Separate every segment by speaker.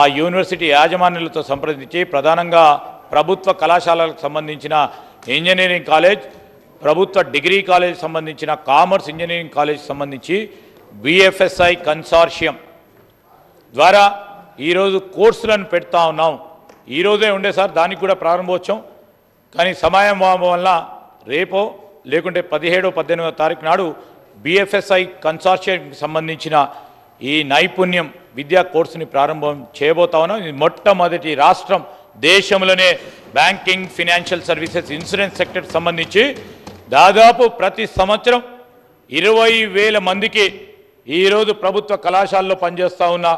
Speaker 1: ఆ యూనివర్సిటీ యాజమాన్యాలతో సంప్రదించి ప్రధానంగా ప్రభుత్వ కళాశాలలకు సంబంధించిన ఇంజనీరింగ్ కాలేజ్, ప్రభుత్వ డిగ్రీ కాలేజ్ సంబంధించిన కామర్స్ ఇంజనీరింగ్ కాలేజ్ సంబంధించి BFSI కన్సార్షియం ద్వారా ఈరోజు కోర్సులను పెడతా ఉన్నాం. ఈరోజే ఉండే సార్ దానికి కూడా ప్రారంభోత్సవం, కానీ సమయం వల్ల రేపో లేకుంటే 17-18 తారీఖు నాడు BFSI కన్సార్షియంకి సంబంధించిన ఈ నైపుణ్యం విద్యా కోర్సుని ప్రారంభం చేయబోతా ఉన్నాం. ఇది మొట్టమొదటి రాష్ట్రం దేశంలోనే banking, financial services, insurance sector సంబంధించి దాదాపు ప్రతి సంవత్సరం 20,000 మందికి ఈరోజు ప్రభుత్వ కళాశాలలో పనిచేస్తూ ఉన్న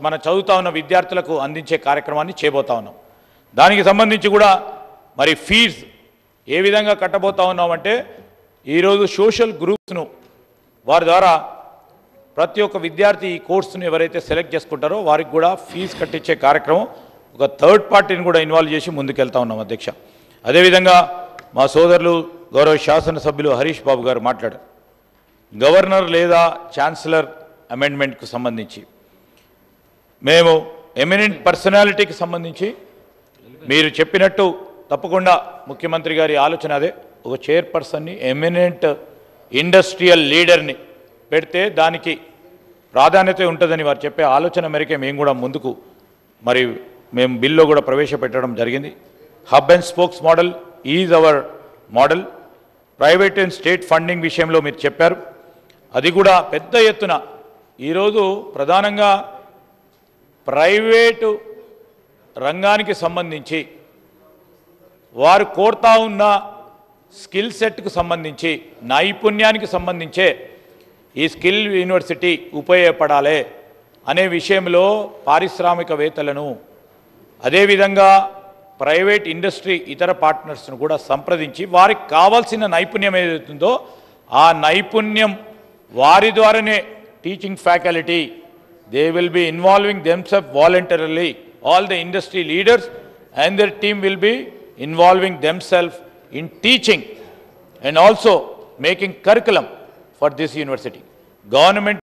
Speaker 1: మన చదువుతూ ఉన్న విద్యార్థులకు అందించే కార్యక్రమాన్ని చేయబోతా ఉన్నాం. దానికి సంబంధించి కూడా మరి ఫీజు ఏ విధంగా కట్టబోతా ఉన్నామంటే ఈరోజు సోషల్ గ్రూప్స్ను వారి ద్వారా ప్రతి ఒక్క విద్యార్థి ఈ కోర్సును ఎవరైతే సెలెక్ట్ చేసుకుంటారో వారికి కూడా ఫీజు కట్టించే కార్యక్రమం ఒక థర్డ్ పార్టీని కూడా ఇన్వాల్వ్ చేసి ముందుకెళ్తా ఉన్నాం అధ్యక్ష. అదేవిధంగా మా సోదరులు గౌరవ శాసనసభ్యులు హరీష్ బాబు గారు మాట్లాడారు. గవర్నర్ లేదా ఛాన్సలర్ అమెండ్మెంట్కు సంబంధించి మేము ఎమినెంట్ పర్సనాలిటీకి సంబంధించి మీరు చెప్పినట్టు తప్పకుండా ముఖ్యమంత్రి గారి ఆలోచన అదే. ఒక చైర్పర్సన్ని ఎమినెంట్ ఇండస్ట్రియల్ లీడర్ని పెడితే దానికి ప్రాధాన్యత ఉంటుందని వారు చెప్పే ఆలోచన మేరకే మేము కూడా ముందుకు మరి మేము బిల్లో కూడా ప్రవేశపెట్టడం జరిగింది. Hub and spokes model is our model. Private and state funding విషయంలో మీరు చెప్పారు, అది కూడా పెద్ద ఎత్తున ఈరోజు ప్రధానంగా ప్రైవేటు రంగానికి సంబంధించి వారు కోరుతా ఉన్న స్కిల్ సెట్కు సంబంధించి నైపుణ్యానికి సంబంధించే ఈ స్కిల్ యూనివర్సిటీ ఉపయోగపడాలి అనే విషయంలో పారిశ్రామికవేత్తలను అదేవిధంగా ప్రైవేట్ ఇండస్ట్రీ ఇతర పార్ట్నర్స్ను కూడా సంప్రదించి వారికి కావాల్సిన నైపుణ్యం ఏదైతుందో ఆ నైపుణ్యం వారి ద్వారానే teaching faculty they will be involving themself voluntarily. All the industry leaders and there team will be involving themself in teaching and also making curriculum for this university. Government